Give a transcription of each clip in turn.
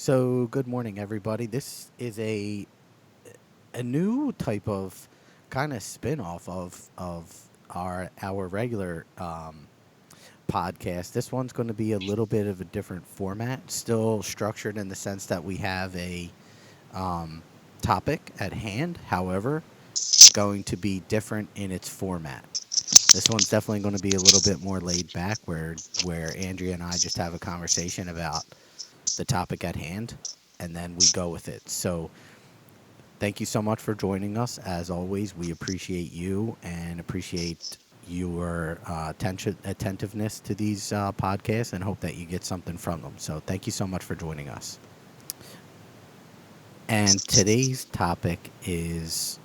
So, good morning, everybody. This is a new type of kind of spin-off of our regular podcast. This one's going to be a little bit of a different format, still structured in the sense that we have a um, topic at hand. However, it's going to be different in its format. This one's definitely going to be a little bit more laid back, where Andrea and I just have a conversation about the topic at hand, and then we go with it. So, thank you so much for joining us. As always, we appreciate you and appreciate your attentiveness to these podcasts, and hope that you get something from them. So, thank you so much for joining us. And today's topic is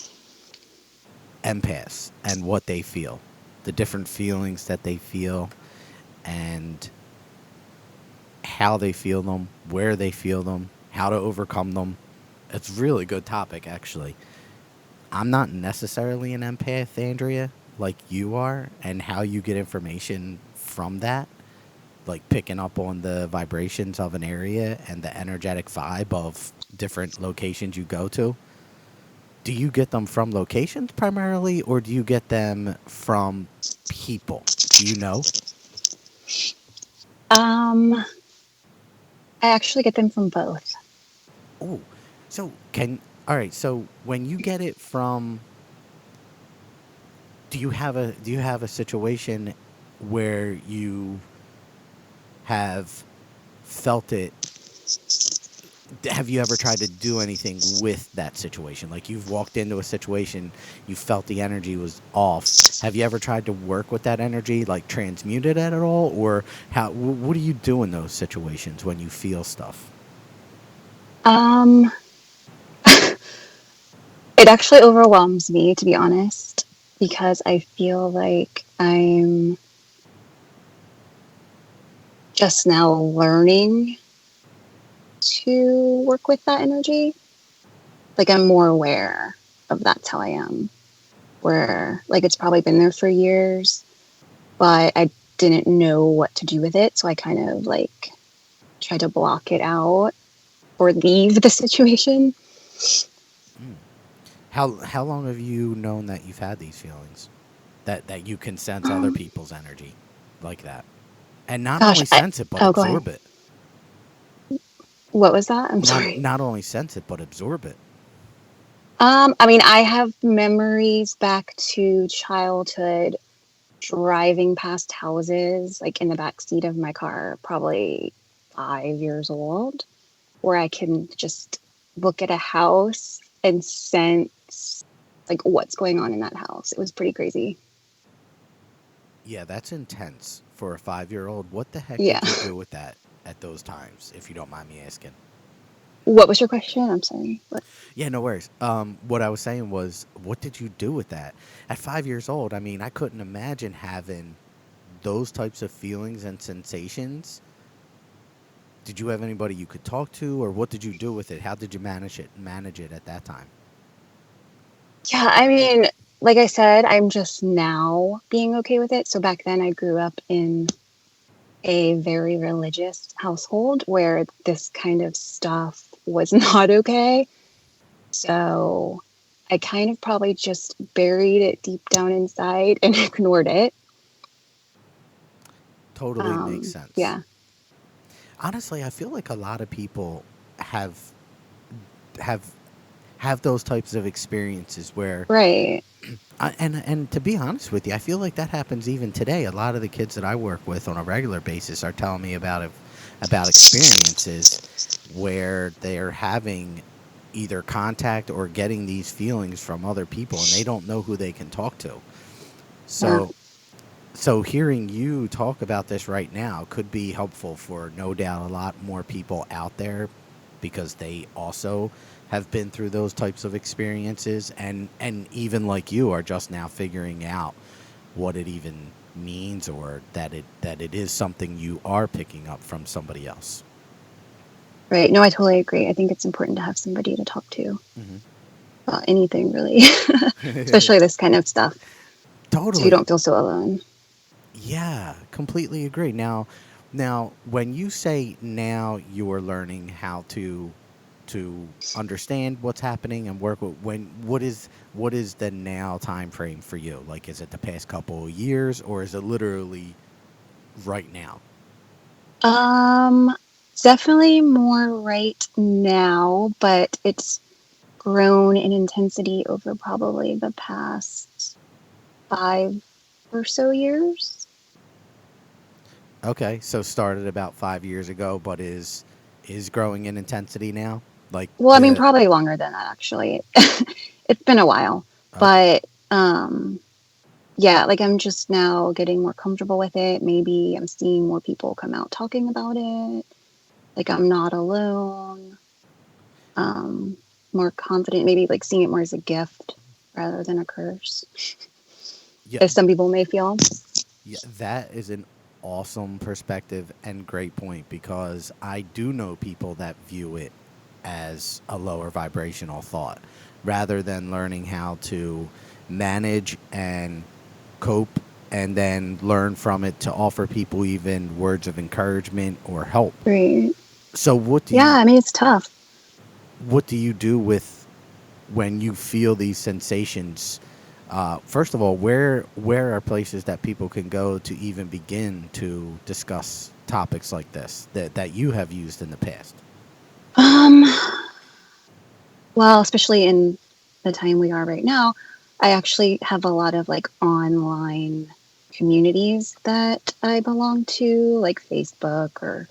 empaths and what they feel, the different feelings that they feel, and how they feel them, where they feel them, how to overcome them. It's a really good topic, actually. I'm not necessarily an empath, Andrea, like you are, and how you get information from that, like picking up on the vibrations of an area and the energetic vibe of different locations you go to. Do you get them from locations primarily, or do you get them from people? Do you know? Um, I actually get them from both. Oh, so can all right. So when you get it from, do you have a situation where you have felt it? Have you ever tried to do anything with that situation? Like, you've walked into a situation, you felt the energy was off. Have you ever tried to work with that energy, like transmute it at all, or what do you do in those situations when you feel stuff? Um, it actually overwhelms me, to be honest, because I feel like I'm just now learning to work with that energy. Like, I'm more aware of that's how I am, where, like, it's probably been there for years, but I didn't know what to do with it. So I kind of like tried to block it out or leave the situation. Mm. How long have you known that you've had these feelings? That you can sense other Um, people's energy like that, and not gosh, only sense it but oh, go ahead. absorb it. What was that? I'm Not sorry. not only sense it but absorb it. I mean, I have memories back to childhood driving past houses, like in the back seat of my car, probably 5 years old, where I can just look at a house and sense like what's going on in that house. It was pretty crazy. Yeah, that's intense for a 5-year-old. What the heck Yeah. did you do with that at those times, if you don't mind me asking? What was your question? I'm sorry. What? Yeah, no worries. What I was saying was, what did you do with that at 5 years old? I mean, I couldn't imagine having those types of feelings and sensations. Did you have anybody you could talk to, or what did you do with it? How did you manage it at that time? Yeah, I mean, like I said, I'm just now being okay with it. So back then I grew up in a very religious household where this kind of stuff was not okay. So I kind of probably just buried it deep down inside and ignored it. Totally makes sense. Yeah. Honestly, I feel like a lot of people have have have those types of experiences where, Right. and to be honest with you, I feel like that happens even today. A lot of the kids that I work with on a regular basis are telling me about experiences where they're having either contact or getting these feelings from other people, and they don't know who they can talk to. Yeah. So hearing you talk about this right now could be helpful for, no doubt, a lot more people out there, because they also have been through those types of experiences, and even like you are just now figuring out what it even means, or that it is something you are picking up from somebody else. Right. No, I totally agree. I think it's important to have somebody to talk to Hmm. about anything, really, especially this kind of stuff, so you Totally. don't feel so alone. Yeah, completely agree. Now, Now, when you say now you're learning how to understand what's happening and work with, when what is the now time frame for you? Like, is it the past couple of years, or is it literally right now? Um, Definitely more right now, but it's grown in intensity over probably the past 5 or so years. Okay, so started about 5 years ago, but is growing in intensity now. Like Well, I mean, the probably longer than that, actually. It's been a while, okay, but yeah, like I'm just now getting more comfortable with it. Maybe I'm seeing more people come out talking about it. Like I'm not alone. Um, More confident, maybe like seeing it more as a gift rather than a curse, yeah, as some people may feel. yeah, that is an awesome perspective and great point because I do know people that view it as a lower vibrational thought rather than learning how to manage and cope and then learn from it to offer people even words of encouragement or help. Right. So Yeah, I mean, it's tough. what do you do with when you feel these sensations? First of all, where are places that people can go to even begin to discuss topics like this that you have used in the past? Um, well, especially in the time we are right now, I actually have a lot of like online communities that I belong to, like Facebook or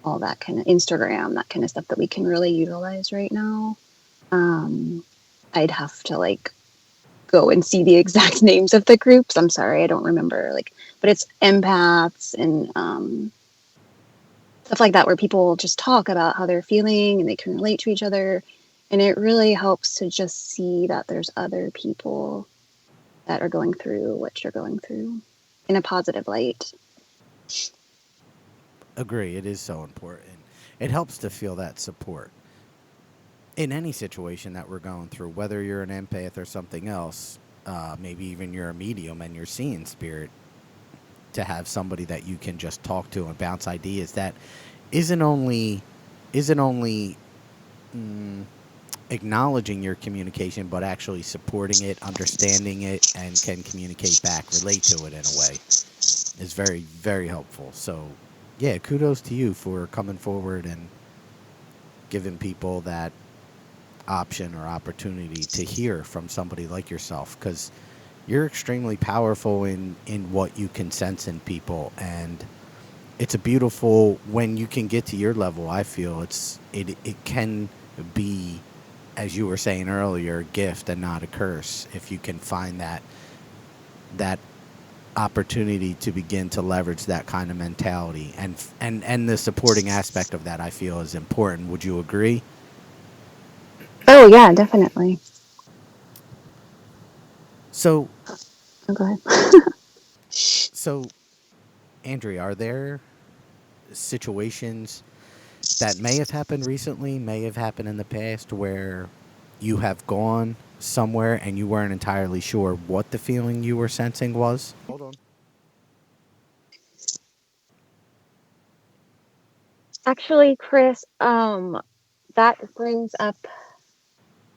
all that kind of Instagram, that kind of stuff that we can really utilize right now. Um, I'd have to like go and see the exact names of the groups. I'm sorry, I don't remember. Like, but it's empaths and stuff like that, where people just talk about how they're feeling and they can relate to each other. And it really helps to just see that there's other people that are going through what you're going through in a positive light. Agree, it is so important. It helps to feel that support in any situation that we're going through, whether you're an empath or something else. Maybe even you're a medium and you're seeing spirit. To have somebody that you can just talk to and bounce ideas that isn't only isn't only mm, acknowledging your communication, but actually supporting it, understanding it, and can communicate back, relate to it in a way is very, very helpful. So, yeah, kudos to you for coming forward and giving people that option or opportunity to hear from somebody like yourself because you're extremely powerful in what you can sense in people and it's a beautiful when you can get to your level. I feel it can be, as you were saying earlier, a gift and not a curse if you can find that opportunity to begin to leverage that kind of mentality and the supporting aspect of that I feel is important. Would you agree? Oh, yeah, definitely. So Oh, go ahead. so Andrea, are there situations that may have happened recently, may have happened in the past, where you have gone somewhere and you weren't entirely sure what the feeling you were sensing was? Hold on. Actually, Chris, that brings up.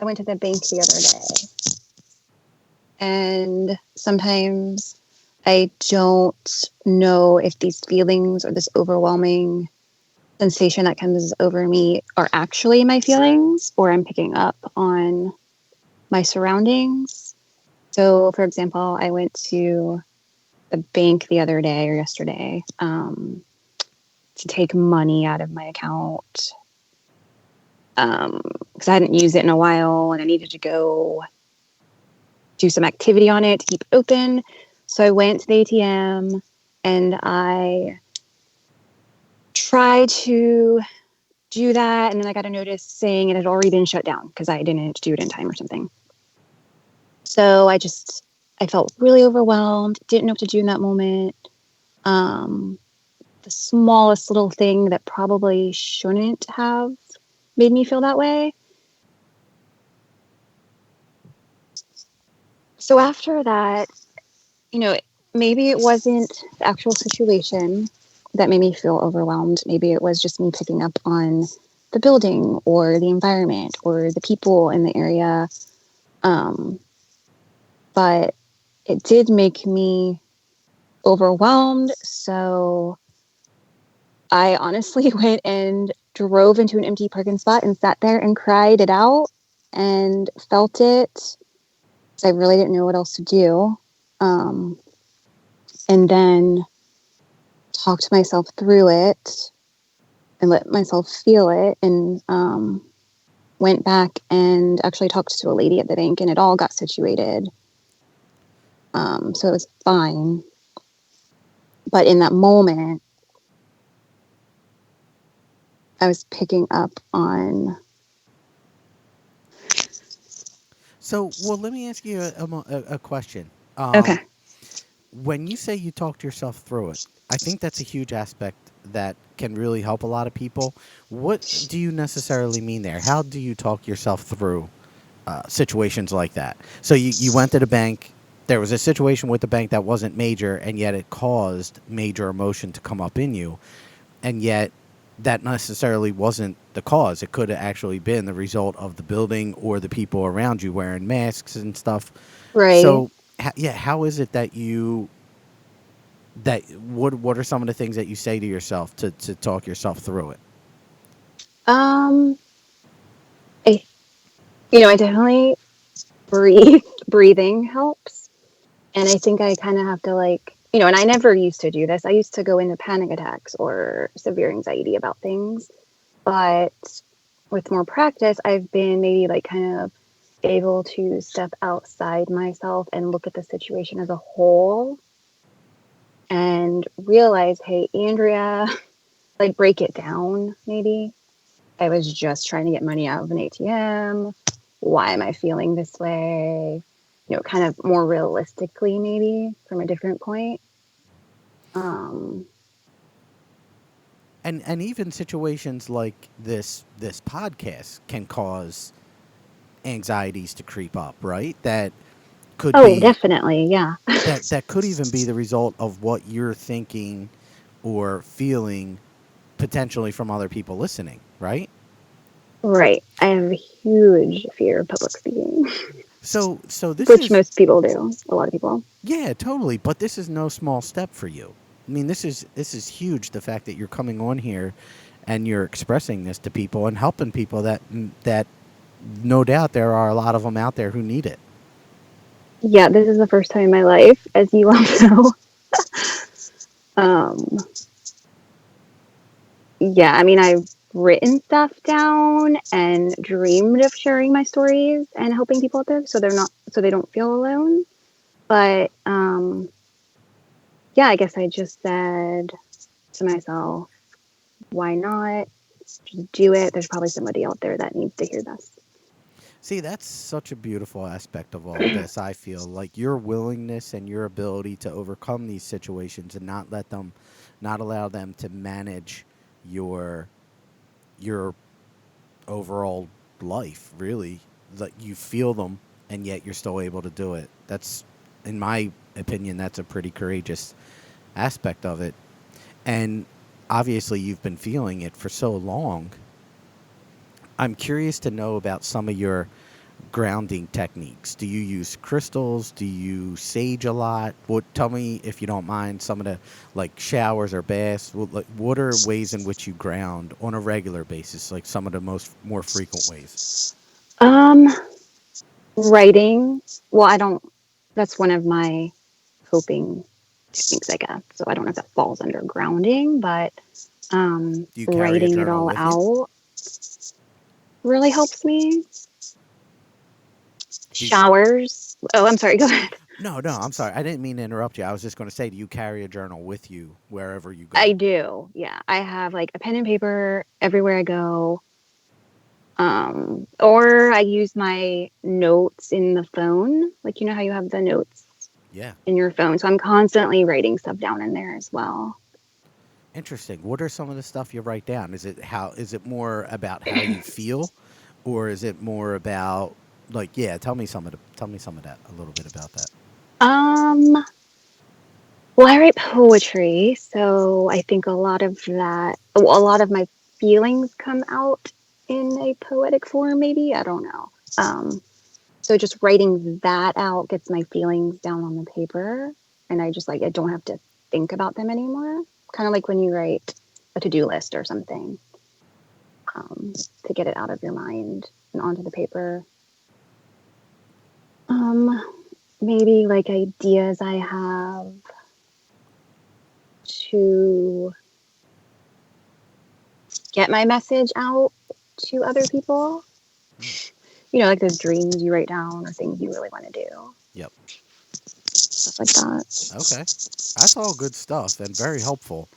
I went to the bank the other day, and sometimes I don't know if these feelings or this overwhelming sensation that comes over me are actually my feelings or I'm picking up on my surroundings. So, for example, I went to the bank the other day or yesterday to take money out of my account because I hadn't used it in a while and I needed to go do some activity on it to keep it open. So I went to the ATM and I tried to do that. And then I got a notice saying it had already been shut down because I didn't do it in time or something. So I felt really overwhelmed, didn't know what to do in that moment. Um, the smallest little thing that probably shouldn't have made me feel that way. So after that, you know, maybe it wasn't the actual situation. that made me feel overwhelmed. Maybe it was just me picking up on the building or the environment or the people in the area. Um, but it did make me overwhelmed. So I honestly went and drove into an empty parking spot and sat there and cried it out and felt it. I really didn't know what else to do. Um, and then talked myself through it and let myself feel it, and went back and actually talked to a lady at the bank, and it all got situated. So it was fine. But in that moment, I was picking up on. So, well, let me ask you a question. Okay. When you say you talked yourself through it, I think that's a huge aspect that can really help a lot of people. What do you necessarily mean there? How do you talk yourself through situations like that? So you went to the bank. There was a situation with the bank that wasn't major, and yet it caused major emotion to come up in you. And yet, that necessarily wasn't the cause. It could have actually been the result of the building or the people around you wearing masks and stuff. Right. So, yeah, how is it that what are some of the things that you say to yourself to talk yourself through it? Um, I, I definitely breathe. Breathing helps. And I think I kind of have to, like, and I never used to do this. I used to go into panic attacks or severe anxiety about things. But with more practice, I've been maybe like kind of able to step outside myself and look at the situation as a whole and realize, hey, Andrea, like break it down maybe. I was just trying to get money out of an ATM. Why am I feeling this way? Kind of more realistically, maybe from a different point. Um, And even situations like this podcast can cause anxieties to creep up, right? That could oh, be definitely. Yeah. that could even be the result of what you're thinking or feeling potentially from other people listening, right? Right. I have a huge fear of public speaking, So this which is, most people do. A lot of people. yeah, totally, but this is no small step for you. I mean, this is huge, the fact that you're coming on here and you're expressing this to people and helping people that no doubt there are a lot of them out there who need it. Yeah, this is the first time in my life, as you all know. Um, yeah, I mean, I've written stuff down and dreamed of sharing my stories and helping people out there, so they don't feel alone. But yeah, I guess I just said to myself, why not? Just do it. There's probably somebody out there that needs to hear this. See, that's such a beautiful aspect of all of this. I feel like your willingness and your ability to overcome these situations and not allow them to manage your your overall life, really. Like, you feel them and yet you're still able to do it. That's, in my opinion, that's a pretty courageous aspect of it. And obviously you've been feeling it for so long. I'm curious to know about some of your grounding techniques. Do you use crystals? Do you sage a lot? What, tell me, if you don't mind, some of the, like, showers or baths. What are ways in which you ground on a regular basis? Like, some of the more frequent ways. Um, Writing. Well, I don't. That's one of my coping techniques, I guess. So I don't know if that falls under grounding, but Do you carry a writing it journal all with you? out really helps me. Do Showers. Oh, I'm sorry. Go ahead. No, no, I'm sorry. I didn't mean to interrupt you. I was just going to say, do you carry a journal with you wherever you I go? do. Yeah, I have like a pen and paper everywhere I go. Or I use my notes in the phone. Like, how you have the notes Yeah. in your phone. So I'm constantly writing stuff down in there as well. Interesting. What are some of the stuff you write down? Is it more about how you feel, or is it more about, like, yeah, tell me some of that, a little bit about that. Um, Well, I write poetry, so I think a lot of that, well, a lot of my feelings come out in a poetic form, maybe. I don't know. Um, so just writing that out gets my feelings down on the paper, and I just like, I don't have to think about them anymore. Kind of like when you write a to do list or something, to get it out of your mind and onto the paper. Um, Maybe like ideas I have to get my message out to other people. Mm, Like those dreams you write down or things you really want to do, yep. stuff like that. Okay. That's all good stuff and very helpful.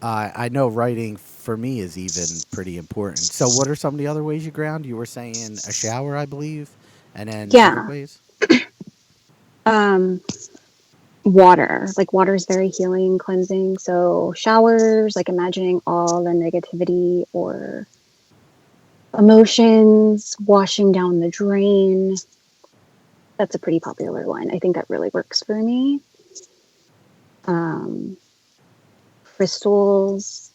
I know writing for me is even pretty important. So, what are some of the other ways you ground? You were saying a shower, I believe, and then other Yeah. ways. Um, Water. Like water is very healing, cleansing. So showers, like imagining all the negativity or emotions washing down the drain. That's a pretty popular one. I think that really works for me. Um, Crystals.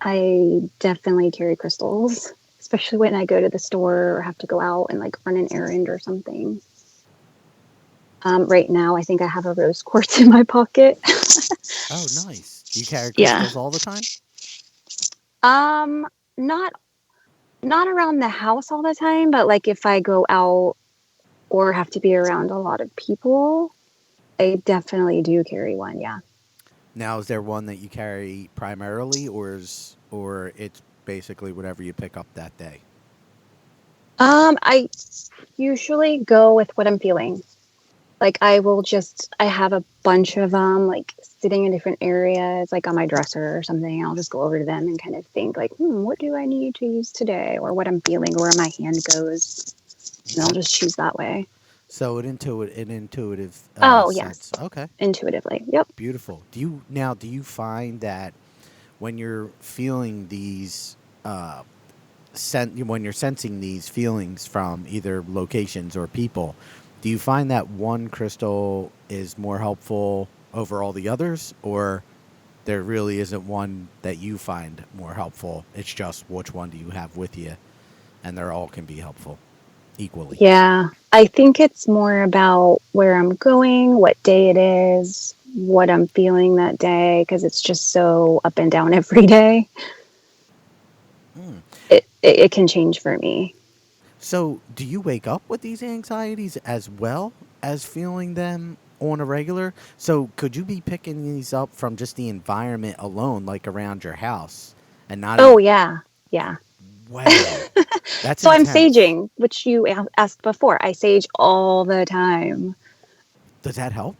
I definitely carry crystals, especially when I go to the store or have to go out and like run an errand or something. Right now, I think I have a rose quartz in my pocket. Oh, nice. Do you carry Yeah. crystals all the time? Um, not not around the house all the time, but like if I go out or have to be around a lot of people, I definitely do carry one. Yeah. Now, is there one that you carry primarily, or it's basically whatever you pick up that day? I usually go with what I'm feeling. Like I have a bunch of them like sitting in different areas, like on my dresser or something. I'll just go over to them and kind of think like, what do I need to use today, or what I'm feeling, or where my hand goes, and I'll Okay. just choose that way. So an intuitive Oh sense. yes, Okay. intuitively. Yep. Beautiful. Do you find that when you're feeling these when you're sensing these feelings from either locations or people, do you find that one crystal is more helpful over all the others, or there really isn't one that you find more helpful? It's just which one do you have with you, and they're all can be helpful equally. Yeah, I think it's more about where I'm going, what day it is, what I'm feeling that day, because it's just so up and down every day. Mm. It can change for me. So, do you wake up with these anxieties as well as feeling them on a regular? So, could you be picking these up from just the environment alone, like around your house, and not Oh even? yeah, yeah. Wow, that's So I'm intense. saging, which you asked before. I sage all the time. Does that help?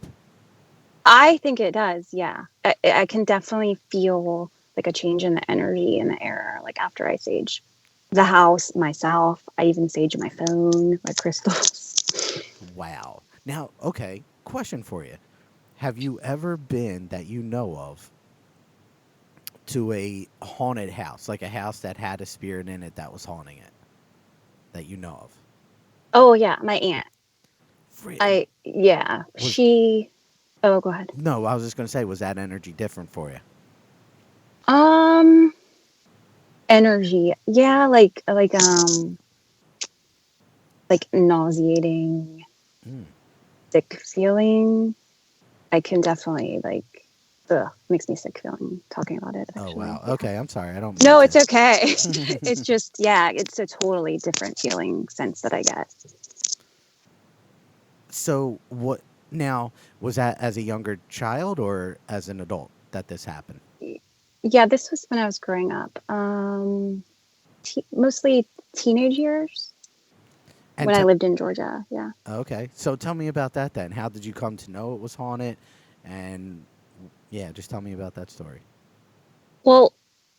I think it does. Yeah, I can definitely feel like a change in the energy in the air. Like after I sage the house, myself. I even sage my phone, my crystals. Wow. Now, okay, question for you. Have you ever been that you know of to a haunted house, like a house that had a spirit in it that was haunting it, that you know of? Oh yeah, my aunt. Fri- Yeah, Was she. Oh, go ahead. No, I was just gonna say, was that energy different for you? Um, Energy. Yeah, like nauseating, Mm. sick feeling. I can definitely like. Ugh, makes me sick feeling talking about it. Oh Actually, wow. yeah. Okay, I'm sorry. I don't mean No, it's to. okay. It's just yeah, it's a totally different feeling sense that I get. So what now, was that as a younger child or as an adult that this happened? Yeah, this was when I was growing up. Mostly teenage years And when I lived in Georgia. Yeah. okay. So tell me about that then. How did you come to know it was haunted? And yeah, just tell me about that story. Well,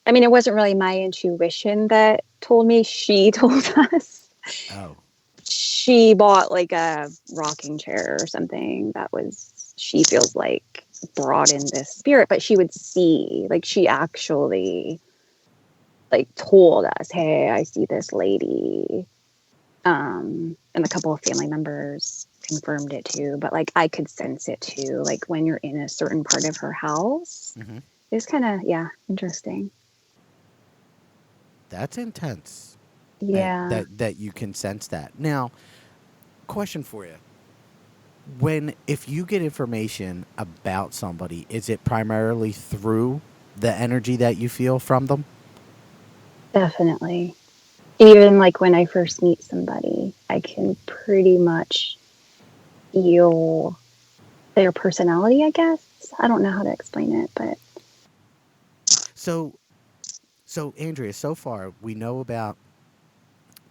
I mean, it wasn't really my intuition that told me. She told us. Oh. She bought like a rocking chair or something that was, she feels like, brought in this spirit, but she would see, like, she actually like told us, hey, I see this lady, and a couple of family members. confirmed it too, but like I could sense it too. Like when you're in a certain part of her house, Hmm. it's kind of, yeah, interesting. That's intense. And Yeah, that you can sense that. Now, question for you: when if you get information about somebody, is it primarily through the energy that you feel from them? definitely. Even like when I first meet somebody, I can pretty much feel their personality, I guess. I don't know how to explain it, but So, so Andrea, so far we know about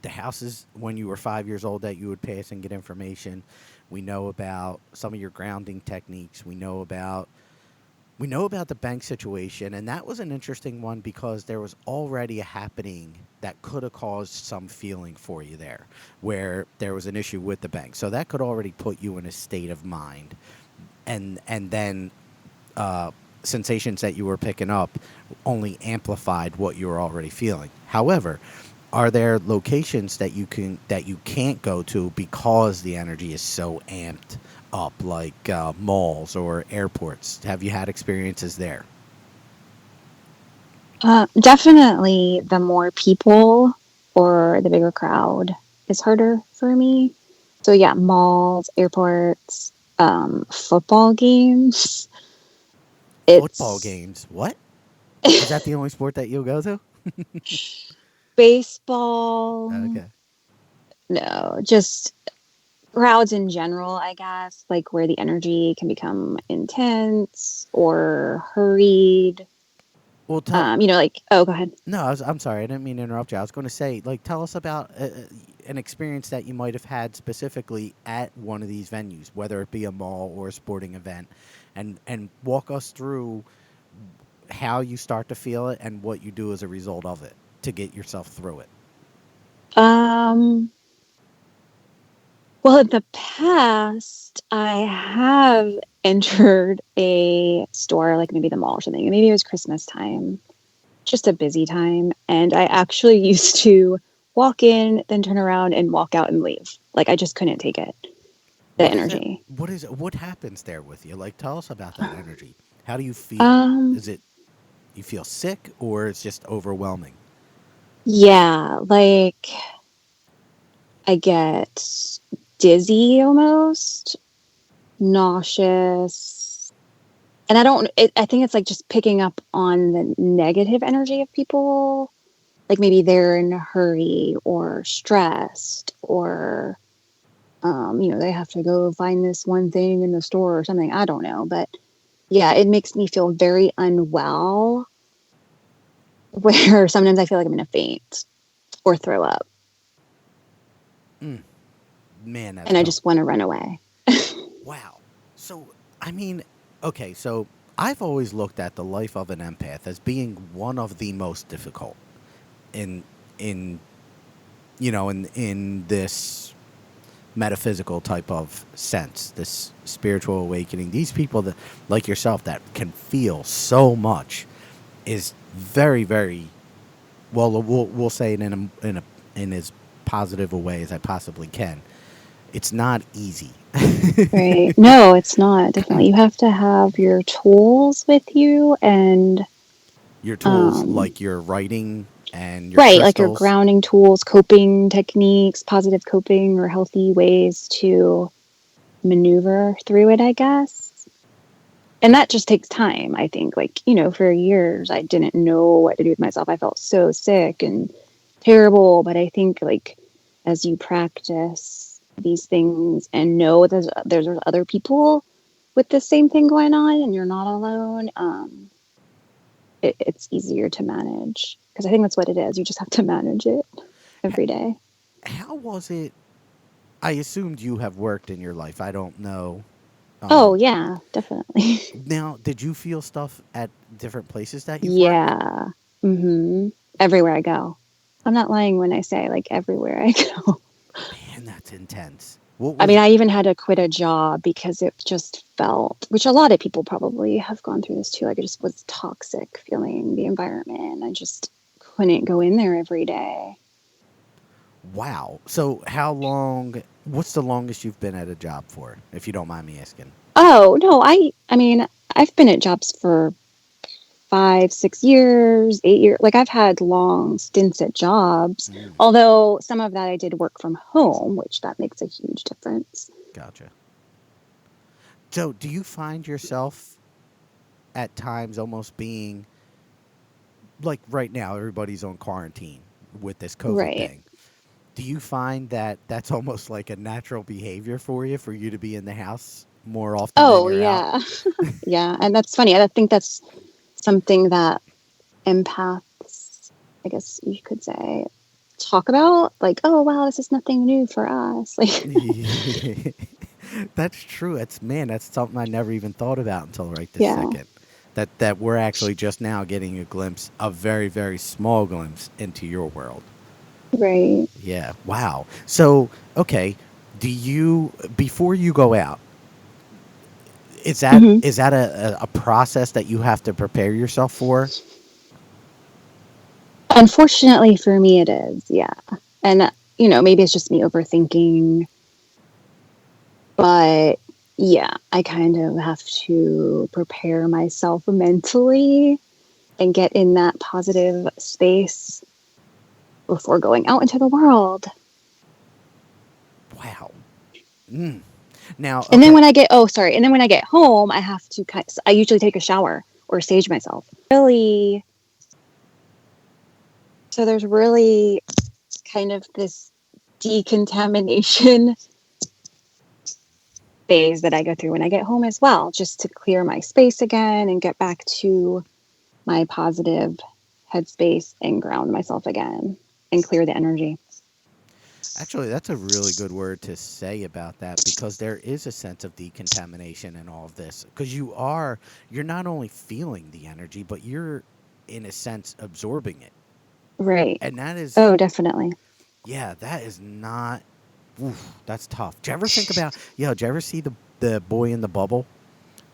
the houses when you were 5 years old that you would pass and get information. We know about some of your grounding techniques. We know about the bank situation, and that was an interesting one because there was already a happening that could have caused some feeling for you there, where there was an issue with the bank. So that could already put you in a state of mind, and then uh, sensations that you were picking up only amplified what you were already feeling. However, are there locations that you can't go to because the energy is so amped up, like malls or airports? Have you had experiences there? definitely the more people or the bigger crowd is harder for me. So yeah, malls, airports, football games. Football It's games? What? Is that the only sport that you'll go to? baseball. Okay. No, just crowds in general, I guess, like where the energy can become intense or hurried. Well, tell Like, oh, go ahead. no. I'm sorry. I didn't mean to interrupt you. I was going to say, like, tell us about an experience that you might have had specifically at one of these venues, whether it be a mall or a sporting event, and walk us through how you start to feel it and what you do as a result of it to get yourself through it. Um, well, in the past, I have entered a store, like maybe the mall or something. Maybe it was Christmas time, just a busy time. And I actually used to walk in, then turn around and walk out and leave. Like I just couldn't take it, the What is that? energy. What happens there with you? Like, tell us about that energy. How do you feel? Um, Is it you feel sick or it's just overwhelming? yeah, like I get dizzy almost, nauseous. And I think it's like just picking up on the negative energy of people. Like maybe they're in a hurry or stressed or, they have to go find this one thing in the store or something. I don't know. But yeah, it makes me feel very unwell where sometimes I feel like I'm going to faint or throw up Man, that's and I tough. just want to run away. Wow. So, I mean, okay, so I've always looked at the life of an empath as being one of the most difficult in in in this metaphysical type of sense, this spiritual awakening. These people that like yourself that can feel so much is very very well we'll say it in as positive a way as I possibly can. It's not easy. Right. No, it's not. Definitely. You have to have your tools with you and Your tools um like your writing and your right, like your crystals. grounding tools, coping techniques, positive coping or healthy ways to maneuver through it, I guess. And that just takes time, I think. Like, for years I didn't know what to do with myself. I felt so sick and terrible, but I think like as you practice these things and know there's other people with the same thing going on and you're not alone, it's easier to manage because I think that's what it is. You just have to manage it H- every day. how was it? I assumed you have worked in your life. I don't know. Oh, Um, yeah, definitely. Now, did you feel stuff at different places that you've worked? Yeah. Everywhere I go. I'm not lying when I say like everywhere I go. Man, that's intense. What I mean, was I even had to quit a job because it just felt, which a lot of people probably have gone through this too. Like it just was toxic feeling the environment. I just couldn't go in there every day. Wow. So how long? What's the longest you've been at a job for, if you don't mind me asking? Oh, no, I mean, I've been at jobs for 5, 6 years, 8 years. Like I've had long stints at jobs, Mm, although some of that I did work from home, which that makes a huge difference. gotcha. So do you find yourself at times almost being like right now? Everybody's on quarantine with this COVID Right. thing. Do you find that that's almost like a natural behavior for you to be in the house more often than Oh, you're out? yeah. Yeah. And that's funny. I think that's something that empaths, I guess you could say, talk about. Like, oh, wow, this is nothing new for us. Like, That's true. That's man. That's something I never even thought about until right this yeah, second. That we're actually just now getting a glimpse, a very very small glimpse into your world. right. Yeah. Wow. So okay, do you before you go out? Hmm. Is that a process that you have to prepare yourself for? Unfortunately for me, it is. Yeah. And, maybe it's just me overthinking, but yeah, I kind of have to prepare myself mentally and get in that positive space before going out into the world. Wow. Mm. Now, And then okay. when I get, oh, sorry. And then when I get home, I have to I usually take a shower or sage myself. Really, so there's really kind of this decontamination phase that I go through when I get home as well, just to clear my space again and get back to my positive headspace and ground myself again and clear the energy. Actually, that's a really good word to say about that because there is a sense of decontamination in all of this. Because you're not only feeling the energy, but you're, in a sense, absorbing it. Right. And that is, Oh, definitely. yeah, that is not, oof, that's tough. Do you ever think about, did you ever see the Boy in the Bubble?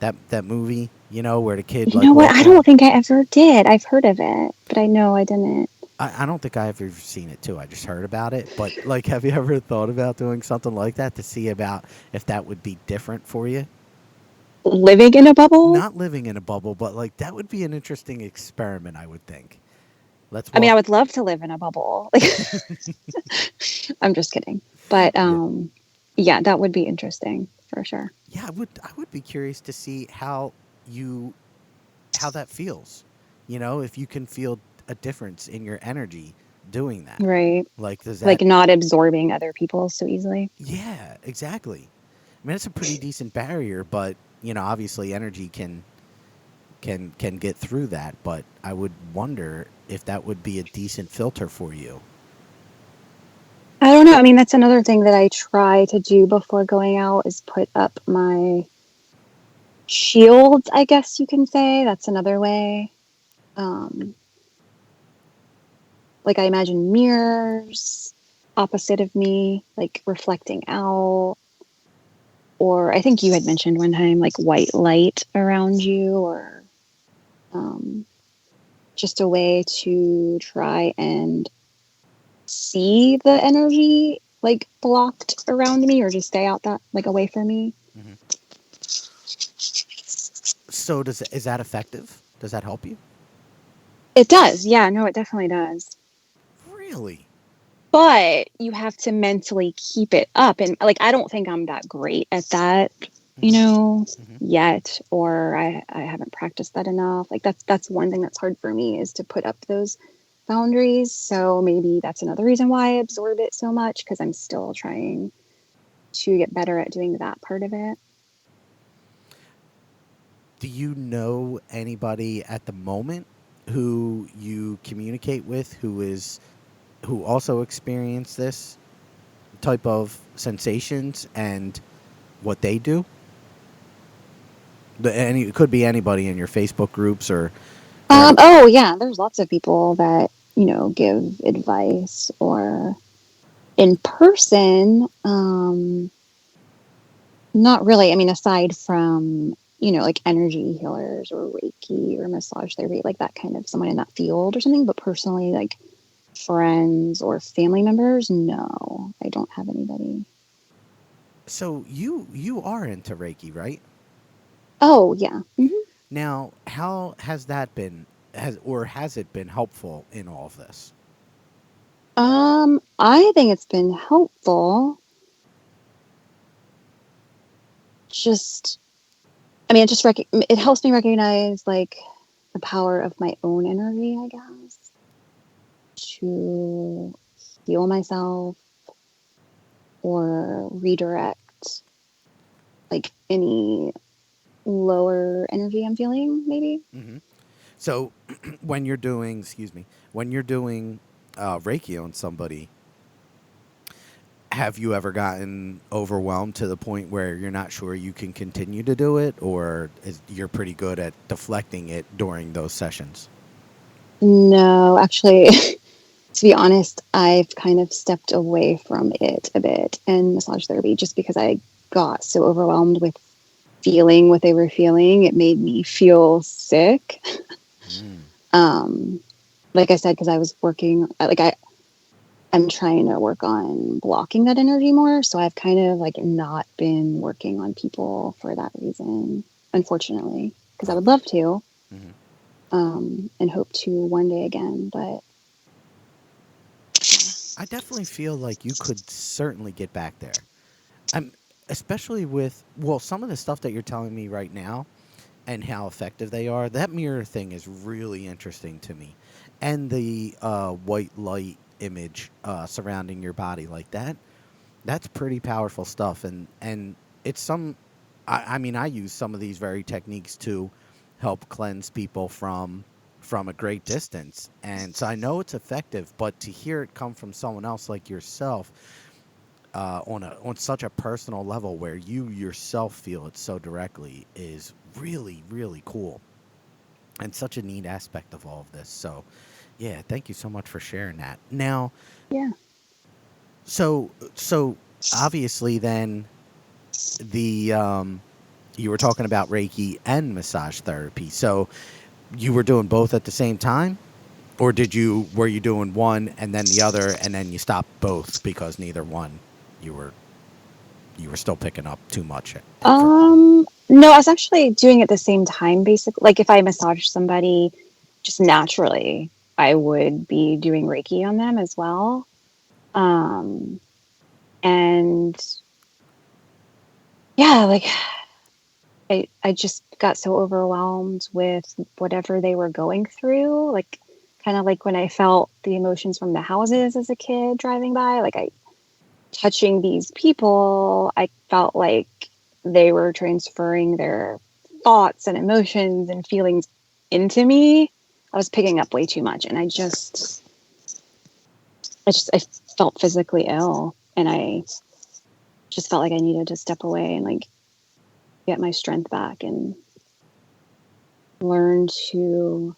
That movie, where the kid You like know what? I walks out. don't think I ever did. I've heard of it, but I know I didn't. I don't think I've ever seen it too. I just heard about it. But like, have you ever thought about doing something like that to see about if that would be different for you? Living in a bubble? Not living in a bubble, but like that would be an interesting experiment, I would think. Let's I mean, I walk. would love to live in a bubble. Like, I'm just kidding. But Yeah. yeah, that would be interesting for sure. Yeah, I would be curious to see you how that feels. If you can feel a difference in your energy doing that. Right. Like does Like that not absorbing other people so easily. Yeah, exactly. I mean, it's a pretty decent barrier, but obviously energy can get through that, but I would wonder if that would be a decent filter for you. I don't know. I mean, that's another thing that I try to do before going out is put up my shields, I guess you can say. That's another way. Um, like I imagine mirrors opposite of me, like reflecting out. Or I think you had mentioned one time, like white light around you, or um, just a way to try and see the energy like blocked around me or just stay out that like away from me. Hmm. So is that effective? Does that help you? It does. Yeah, no, it definitely does. Really? But you have to mentally keep it up. And like, I don't think I'm that great at that, you Hmm. know, Hmm. yet, or I haven't practiced that enough. Like that's one thing that's hard for me is to put up those boundaries. So maybe that's another reason why I absorb it so much because I'm still trying to get better at doing that part of it. Do you know anybody at the moment who you communicate with who also experienced this type of sensations and what they do? It could be anybody in your Facebook groups or Oh yeah, there's lots of people that give advice or in person. Not really. I mean, aside from like energy healers or Reiki or massage therapy, like that kind of someone in that field or something. But personally, like friends or family members, no, I don't have anybody. So you are into Reiki, right? Oh, yeah. Now, how has that been? Has it been helpful in all of this? I think it's been helpful. Just, I mean, it helps me recognize like the power of my own energy, I guess, to heal myself or redirect like any lower energy I'm feeling, maybe. Hmm. So, when you're doing, excuse me, when you're doing Reiki on somebody, have you ever gotten overwhelmed to the point where you're not sure you can continue to do it, or you're pretty good at deflecting it during those sessions? No, actually, to be honest, I've kind of stepped away from it a bit in massage therapy just because I got so overwhelmed with feeling what they were feeling. It made me feel sick. Mm. Um, like I said, because I was working, I'm trying to work on blocking that energy more. So I've kind of like not been working on people for that reason, unfortunately, because I would Okay. love to, Hmm. and hope to one day again. But I definitely feel like you could certainly get back there. I'm especially with, well, some of the stuff that you're telling me right now and how effective they are. That mirror thing is really interesting to me, and the white light image surrounding your body like that. That's pretty powerful stuff, and it's some. I mean, I use some of these very techniques to help cleanse people from a great distance, and so I know it's effective. But to hear it come from someone else like yourself, on such a personal level where you yourself feel it so directly is really really cool and such a neat aspect of all of this. So, yeah, thank you so much for sharing that. Now, yeah. so obviously then the you were talking about Reiki and massage therapy. So, you were doing both at the same time? Or were you doing one and then the other and then you stopped both because neither one you were you were still picking up too much from? No, I was actually doing it at the same time, basically. Like if I massage somebody just naturally, I would be doing Reiki on them as well. Um, and yeah, like I just got so overwhelmed with whatever they were going through. Like kind of like when I felt the emotions from the houses as a kid driving by, like I touching these people, I felt like they were transferring their thoughts and emotions and feelings into me. I was picking up way too much and I felt physically ill and I just felt like I needed to step away and like get my strength back and learn to,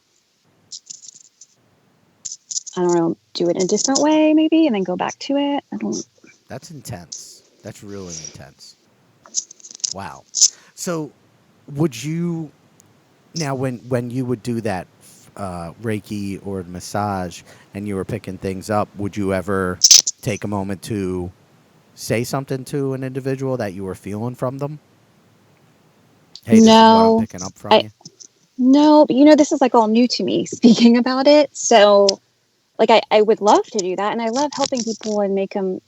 I don't know, do it in a different way maybe and then go back to it. I don't. That's intense. That's really intense. Wow. So, would you now when you would do that Reiki or massage and you were picking things up, would you ever take a moment to say something to an individual that you were feeling from them? Hey, this is what I'm No, picking up from I you. no, but you know, this is like all new to me speaking about it. So like I would love to do that and I love helping people and making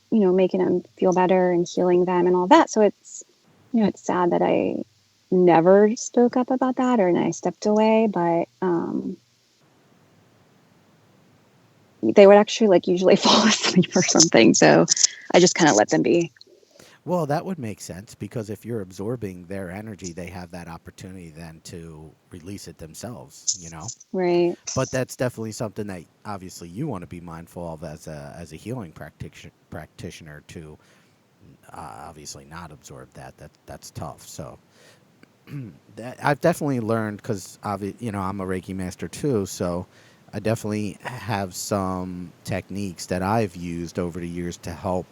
them feel better and healing them and all that. So it's, it's sad that I never spoke up about that or and I stepped away, but they would actually like usually fall asleep or something. So I just kind of let them be. Well, that would make sense because if you're absorbing their energy, they have that opportunity then to release it themselves, you know? Right. But that's definitely something that obviously you want to be mindful of as a healing practitioner to obviously not absorb that's tough. So that I've definitely learned because I'm a Reiki master too, so I definitely have some techniques that I've used over the years to help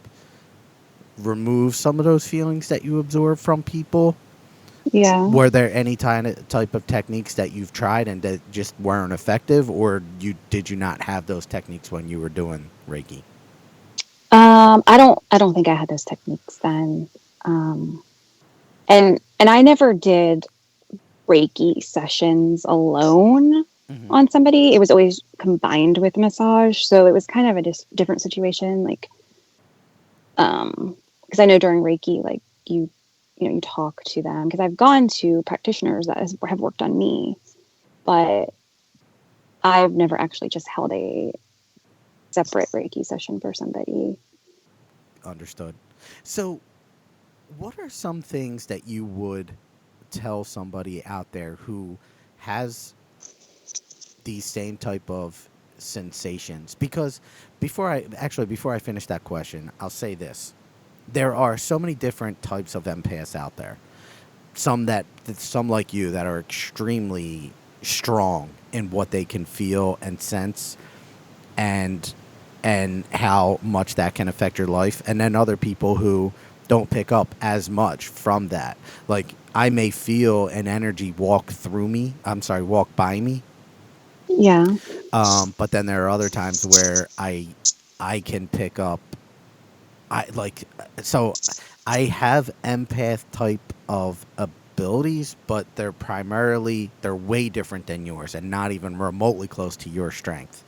remove some of those feelings that you absorb from people. Yeah. Were there any type of techniques that you've tried and that just weren't effective, or did you not have those techniques when you were doing Reiki? I don't think I had those techniques then. Um, and I never did Reiki sessions alone Hmm. on somebody. It was always combined with massage, so it was kind of a different situation. Like, because I know during Reiki, like you talk to them. Because I've gone to practitioners that have worked on me, but I've never actually just held a separate Reiki session for somebody. Understood. So, what are some things that you would tell somebody out there who has these same type of sensations? Because before I finish that question, I'll say this: there are so many different types of empaths out there. Some like you that are extremely strong in what they can feel and sense, and how much that can affect your life, and then other people who don't pick up as much from that. Like, I may feel an energy walk by me, Yeah. but then there are other times where I can pick up. I like so I have empath type of abilities, but they're way different than yours and not even remotely close to your strength.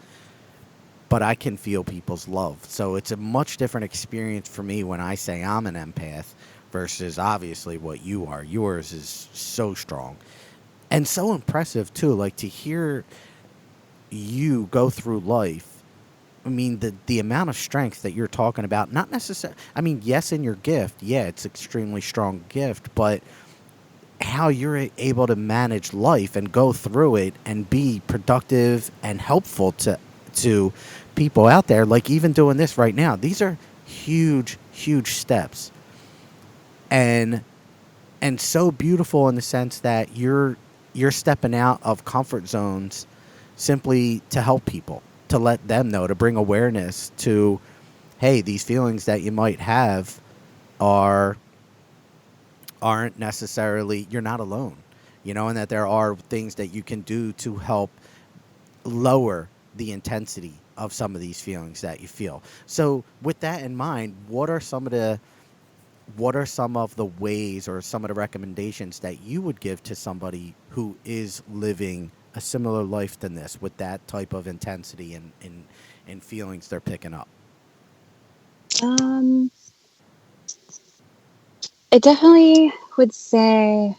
But I can feel people's love. So it's a much different experience for me when I say I'm an empath versus obviously what you are. Yours is so strong and so impressive too. Like, to hear you go through life. I mean, the amount of strength that you're talking about, not necessarily, I mean, yes, in your gift, yeah, it's extremely strong gift, but how you're able to manage life and go through it and be productive and helpful to people out there, like even doing this right now. These are huge steps, and so beautiful in the sense that you're stepping out of comfort zones simply to help people, to let them know, to bring awareness to, hey, these feelings that you might have are aren't necessarily, you're not alone, and that there are things that you can do to help lower the intensity of some of these feelings that you feel. So with that in mind, what are some of the ways or some of the recommendations that you would give to somebody who is living a similar life than this, with that type of intensity and feelings they're picking up? Um, I definitely would say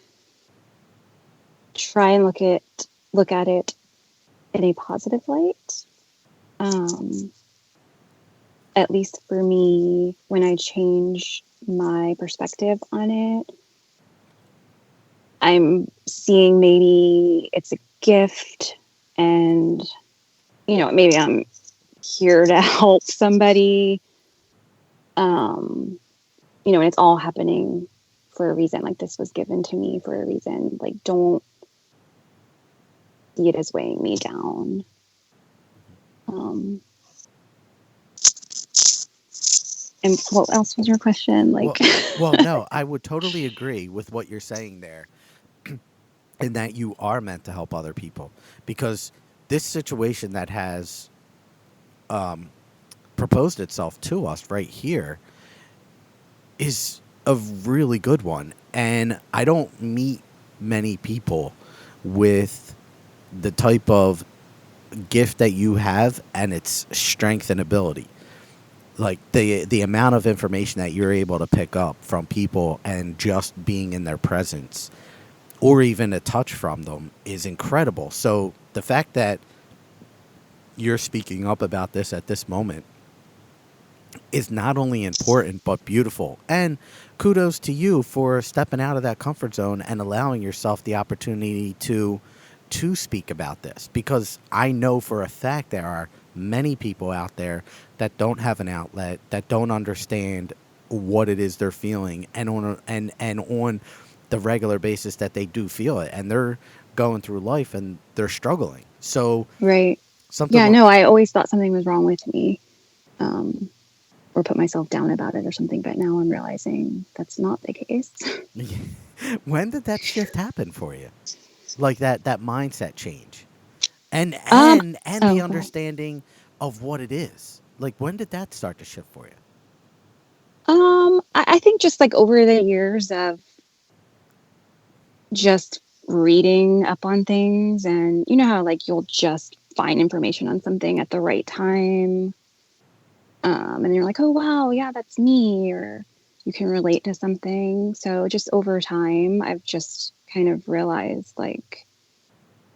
try and look at it in a positive light. Um, at least for me, when I change my perspective on it, I'm seeing maybe it's a gift, and maybe I'm here to help somebody. Um, and it's all happening for a reason. Like, this was given to me for a reason. Like, don't see it as weighing me down. Um, and what else was your question? Like, Well, no, I would totally agree with what you're saying there, in that you are meant to help other people, because this situation that has proposed itself to us right here is a really good one. And I don't meet many people with the type of gift that you have and its strength and ability. Like, the amount of information that you're able to pick up from people and just being in their presence, or even a touch from them, is incredible. So the fact that you're speaking up about this at this moment is not only important but beautiful. And kudos to you for stepping out of that comfort zone and allowing yourself the opportunity to speak about this, because I know for a fact there are many people out there that don't have an outlet, that don't understand what it is they're feeling, and on the regular basis that they do feel it, and they're going through life and they're struggling. So right. something Yeah, like, no, I always thought something was wrong with me, um, or put myself down about it or something, but now I'm realizing that's not the case. When did that shift happen for you? Like that mindset change, and Um, the oh, go ahead. understanding of what it is. Like when did that start to shift for you? I think just like over the years of just reading up on things, and you know how like you'll just find information on something at the right time, and you're like, oh wow, yeah, that's me, or you can relate to something. So just over time, I've just kind of realized like,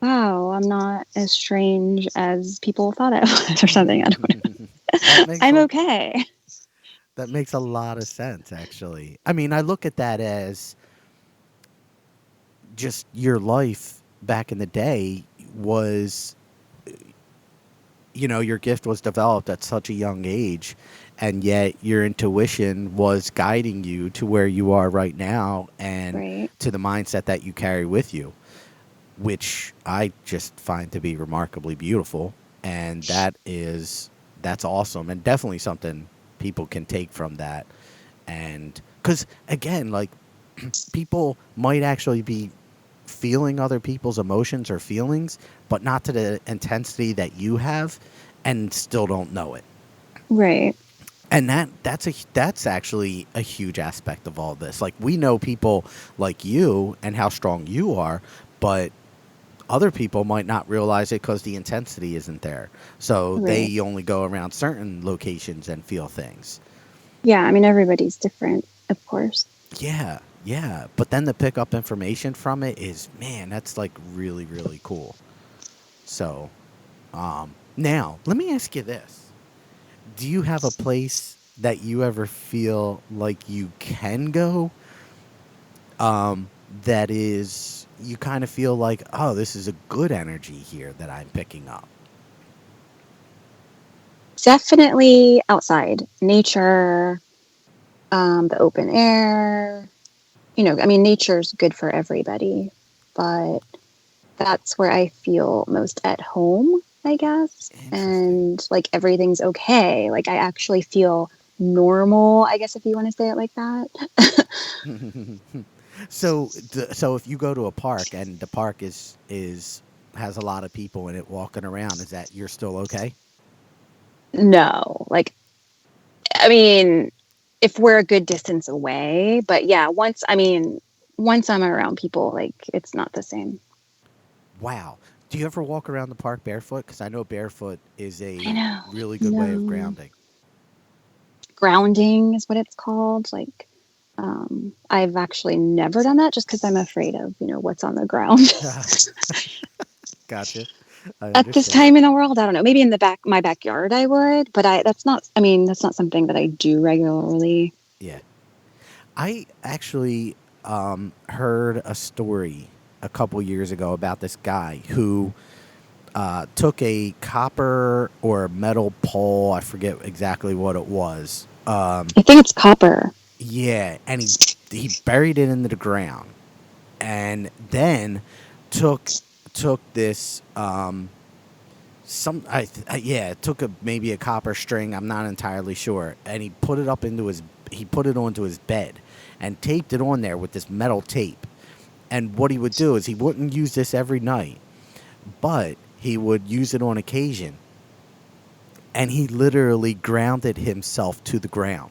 wow, I'm not as strange as people thought I was, or something. I don't know. that makes I'm a okay. that makes a lot of sense, actually. I mean, I look at that as just your life back in the day was, your gift was developed at such a young age, and yet your intuition was guiding you to where you are right now and Right. to the mindset that you carry with you, which I just find to be remarkably beautiful. And that's awesome, and definitely something people can take from that. And because again, like, people might actually be feeling other people's emotions or feelings, but not to the intensity that you have, and still don't know it. Right. And that's actually a huge aspect of all this. Like, we know people like you and how strong you are, but other people might not realize it because the intensity isn't there. So Right. they only go around certain locations and feel things. Yeah. I mean, everybody's different, of course. Yeah, yeah. But then to pick up information from it is, man, that's like really, really cool. So, now let me ask you this: do you have a place that you ever feel like you can go? That is, you kind of feel like, oh, this is a good energy here that I'm picking up. Definitely outside, nature, the open air. You know, I mean, nature's good for everybody, but that's where I feel most at home, I guess. Interesting. And like everything's okay. Like I actually feel normal, I guess, if you want to say it like that. So if you go to a park and the park is has a lot of people in it walking around, is that you're still okay? No, like, I mean, if we're a good distance away, but yeah, once I'm around people, like it's not the same. Wow. Do you ever walk around the park barefoot? Because I know barefoot is I a know. really good way of No. grounding. Grounding is what it's called. Like, I've actually never done that just because I'm afraid of, what's on the ground. Gotcha. I At this understand. time in the world, I don't know. Maybe in my backyard I would, but that's not something that I do regularly. Yeah. I actually heard a story a couple years ago about this guy who took a copper or metal pole. I forget exactly what it was. I think it's copper. Yeah, and he buried it into the ground, and then took this yeah, took a maybe a copper string. I'm not entirely sure, and he put it onto his bed, and taped it on there with this metal tape. And what he would do is he wouldn't use this every night, but he would use it on occasion, and he literally grounded himself to the ground.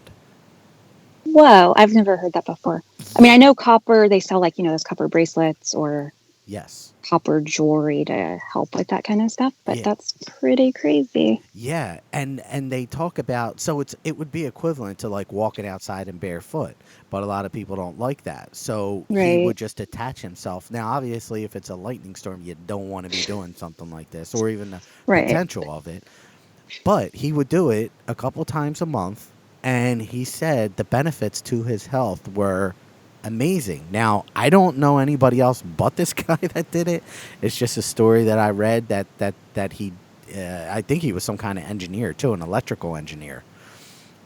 Whoa, I've never heard that before. I mean, Yeah. I know copper, they sell like, those copper bracelets or Yes. copper jewelry to help with that kind of stuff, but Yeah. that's pretty crazy. Yeah, and they talk about, so it would be equivalent to like walking outside in barefoot, but a lot of people don't like that. So he Right. would just attach himself. Now, obviously, if it's a lightning storm, you don't want to be doing something like this, or even the Right. potential of it. But he would do it a couple times a month, and he said the benefits to his health were amazing. Now, I don't know anybody else but this guy that did it. It's just a story that I read that he, I think he was some kind of engineer too, an electrical engineer,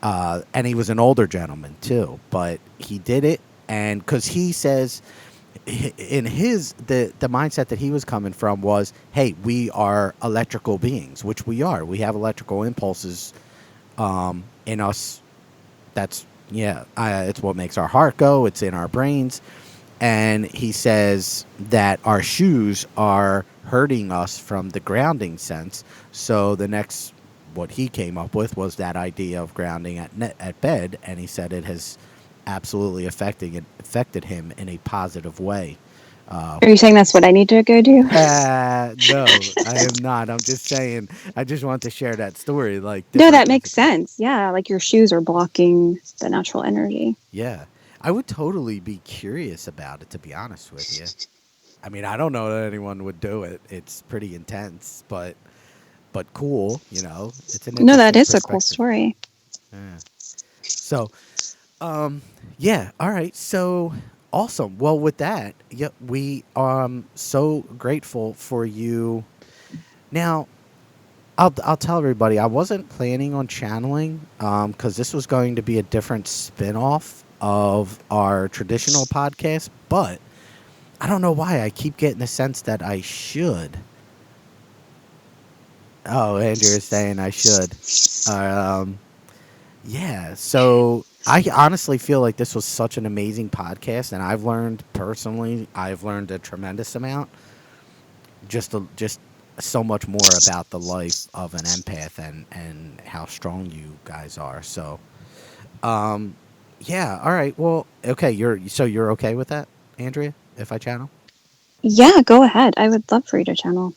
and he was an older gentleman too. But he did it, and because he says in the mindset that he was coming from was, hey, we are electrical beings, which we are. We have electrical impulses in us. That's, yeah, it's what makes our heart go. It's in our brains, And he says that our shoes are hurting us from the grounding sense. So the next, what he came up with was that idea of grounding at bed, and he said it has absolutely affected him in a positive way. Are you saying that's what I need to go do? No, I am not. I'm just saying. I just want to share that story. Like No, different that makes physical. sense. Yeah, like your shoes are blocking the natural energy. Yeah, I would totally be curious about it. To be honest with you, I mean, I don't know that anyone would do it. It's pretty intense, but cool. It's an No, that interesting is a cool perspective. story. Yeah. So, yeah. All right. So awesome. Well, with that, yeah, we so grateful for you. Now, I'll tell everybody I wasn't planning on channeling because this was going to be a different spin-off of our traditional podcast, but I don't know why I keep getting the sense that I should. Oh, Andrew is saying I should. Um, yeah. So I honestly feel like this was such an amazing podcast, and I've learned a tremendous amount. Just so much more about the life of an empath and how strong you guys are. So, um, yeah. All right. Well, okay. You're okay with that, Andrea? If I channel. Yeah, go ahead. I would love for you to channel.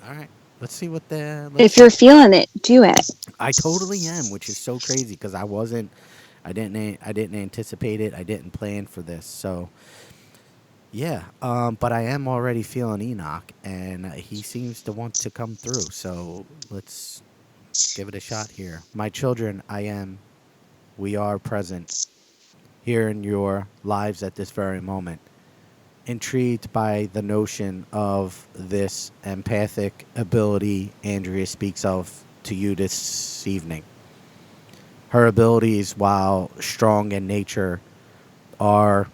All right. Let's If see. you're feeling it, do it. I totally am, which is so crazy because I didn't anticipate it. I didn't plan for this. So yeah, but I am already feeling Enoch, and he seems to want to come through. So let's give it a shot here. My children, we are present here in your lives at this very moment. Intrigued by the notion of this empathic ability Andrea speaks of to you this evening. Her abilities, while strong in nature, are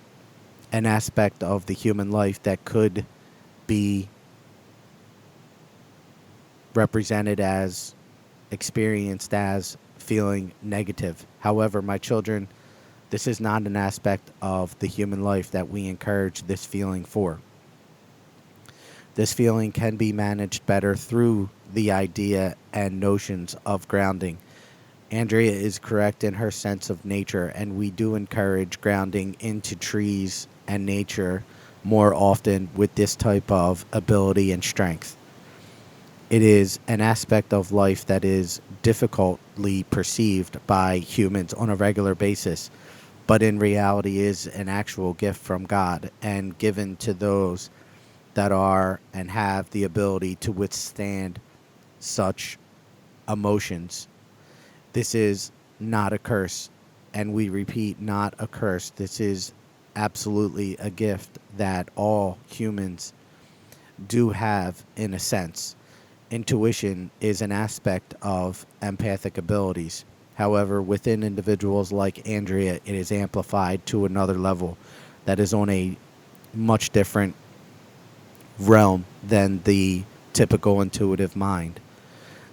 an aspect of the human life that could be represented as, experienced as, feeling negative. However, my children, this is not an aspect of the human life that we encourage this feeling for. This feeling can be managed better through the idea and notions of grounding. Andrea is correct in her sense of nature, and we do encourage grounding into trees and nature more often with this type of ability and strength. It is an aspect of life that is difficultly perceived by humans on a regular basis, but in reality is an actual gift from God and given to those that are and have the ability to withstand such emotions. This is not a curse, and we repeat, not a curse. This is absolutely a gift that all humans do have in a sense. Intuition is an aspect of empathic abilities. However, within individuals like Andrea, it is amplified to another level that is on a much different realm than the typical intuitive mind.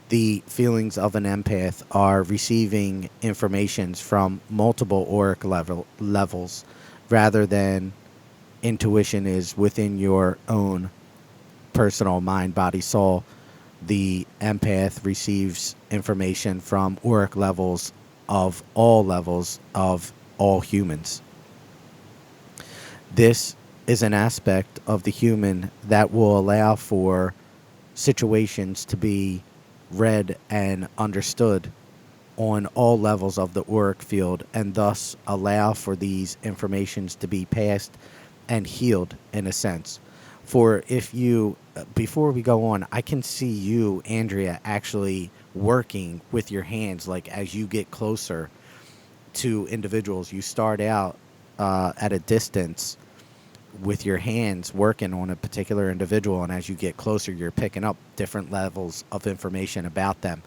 The feelings of an empath are receiving informations from multiple auric levels rather than intuition is within your own personal mind, body, soul. The empath receives information from auric levels of all humans. This is an aspect of the human that will allow for situations to be read and understood on all levels of the auric field and thus allow for these informations to be passed and healed in a sense. For if you, before we go on, I can see you, Andrea, actually working with your hands. Like as you get closer to individuals, you start out at a distance with your hands working on a particular individual, and as you get closer, you're picking up different levels of information about them.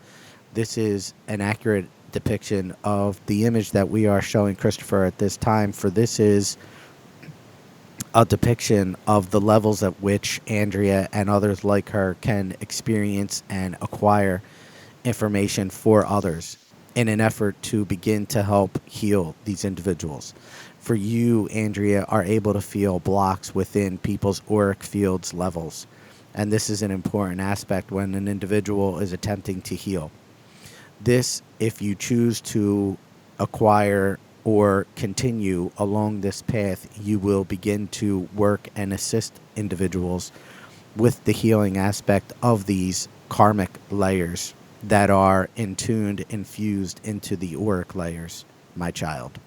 This is an accurate depiction of the image that we are showing Christopher at this time, for this is a depiction of the levels at which Andrea and others like her can experience and acquire information for others. in an effort to begin to help heal these individuals. For you, Andrea, are able to feel blocks within people's auric fields levels. And this is an important aspect when an individual is attempting to heal. This, if you choose to acquire or continue along this path, you will begin to work and assist individuals with the healing aspect of these karmic layers that are infused into the auric layers, my child.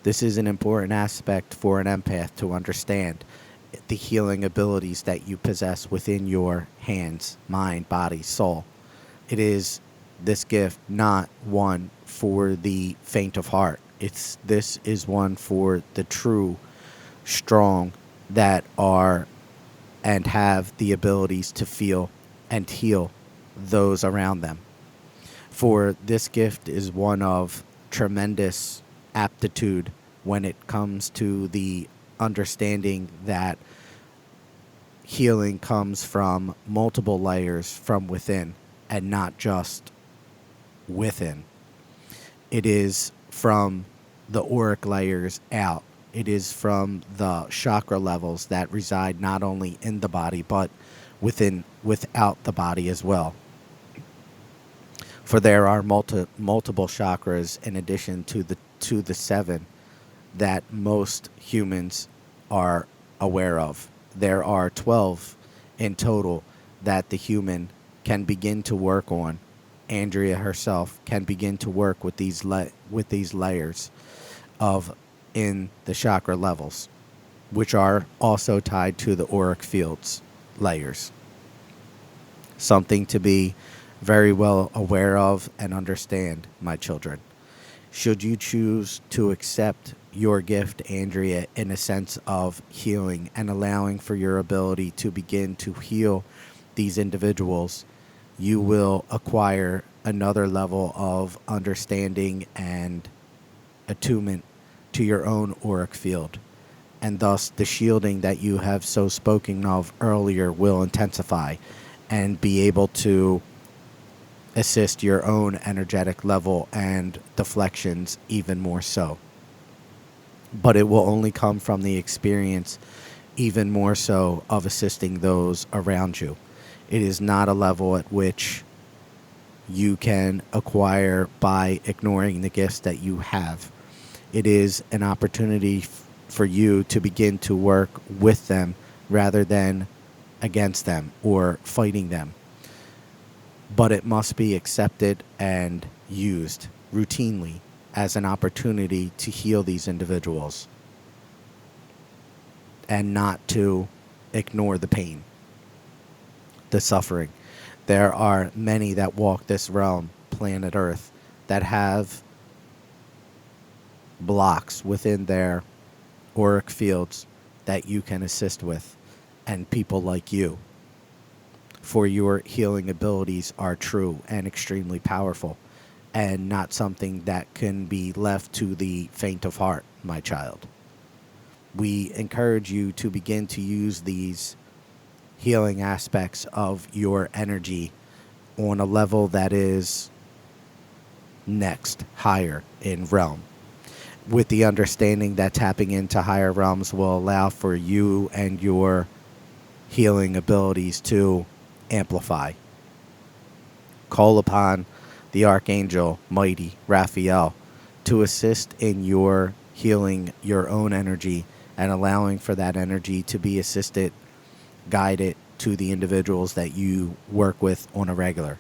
This is an important aspect for an empath to understand the healing abilities that you possess within your hands, mind, body, soul. It is this gift not one for the faint of heart. This is one for the true, strong, that are and have the abilities to feel and heal those around them. For this gift is one of tremendous aptitude when it comes to the understanding that healing comes from multiple layers from within and not just within. It is from the auric layers out. It is from the chakra levels that reside not only in the body but without the body as well. For there are multiple chakras in addition to the 7 that most humans are aware of. There are 12 in total that the human can begin to work on. Andrea herself can begin to work with these layers of in the chakra levels, which are also tied to the auric fields layers. Something to be very well aware of and understand, my children. Should you choose to accept your gift, Andrea, in a sense of healing and allowing for your ability to begin to heal these individuals, you will acquire another level of understanding and attunement to your own auric field. And thus, the shielding that you have so spoken of earlier will intensify and be able to assist your own energetic level and deflections even more so. But it will only come from the experience even more so of assisting those around you. It is not a level at which you can acquire by ignoring the gifts that you have. It is an opportunity for you to begin to work with them rather than against them or fighting them. But it must be accepted and used routinely as an opportunity to heal these individuals and not to ignore the pain, the suffering. There are many that walk this realm, planet Earth, that have blocks within their auric fields that you can assist with, and people like you. For your healing abilities are true and extremely powerful, and not something that can be left to the faint of heart, my child. We encourage you to begin to use these healing aspects of your energy on a level that is next, higher in realm, with the understanding that tapping into higher realms will allow for you and your healing abilities to amplify. Call upon the Archangel Mighty Raphael to assist in your healing your own energy and allowing for that energy to be assisted, guided to the individuals that you work with on a regular.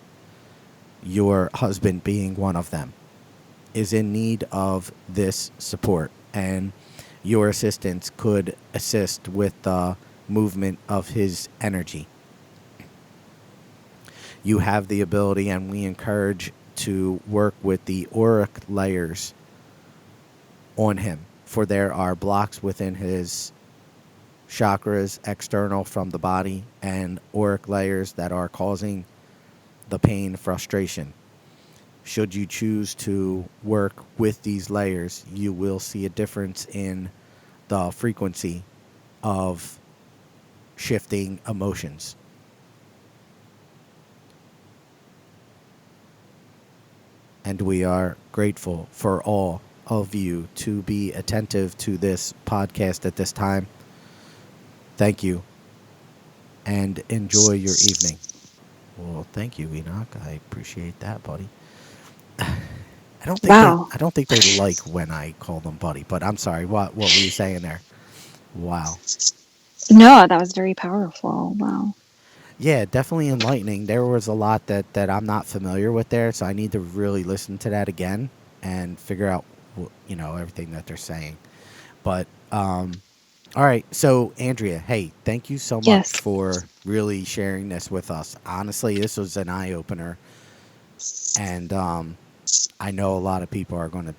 Your husband being one of them is in need of this support, and your assistance could assist with the movement of his energy. You have the ability, and we encourage to work with the auric layers on him, for there are blocks within his chakras external from the body and auric layers that are causing the pain, frustration. Should you choose to work with these layers, you will see a difference in the frequency of shifting emotions. And we are grateful for all of you to be attentive to this podcast at this time. Thank you and enjoy your evening. Well, thank you, Enoch. I appreciate that, buddy. Wow. I don't think they like when I call them buddy, but I'm sorry. What were you saying there? Wow. No, that was very powerful. Wow. Yeah, definitely enlightening. There was a lot that I'm not familiar with there, so I need to really listen to that again and figure out everything that they're saying. But all right, so Andrea, hey, thank you so much Yes. for really sharing this with us. Honestly, this was an eye opener, and I know a lot of people are going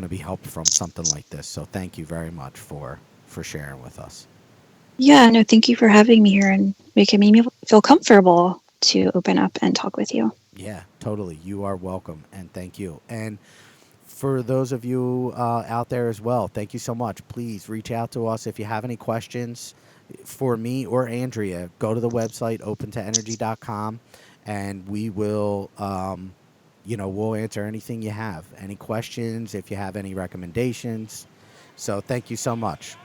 to be helped from something like this. So thank you very much for sharing with us. Yeah, no, thank you for having me here and making me feel comfortable to open up and talk with you. Yeah, totally. You are welcome, and thank you. And for those of you out there as well, thank you so much. Please reach out to us if you have any questions for me or Andrea. Go to the website opentooenergy.com, and we will, we'll answer anything you have. Any questions, if you have any recommendations. So thank you so much.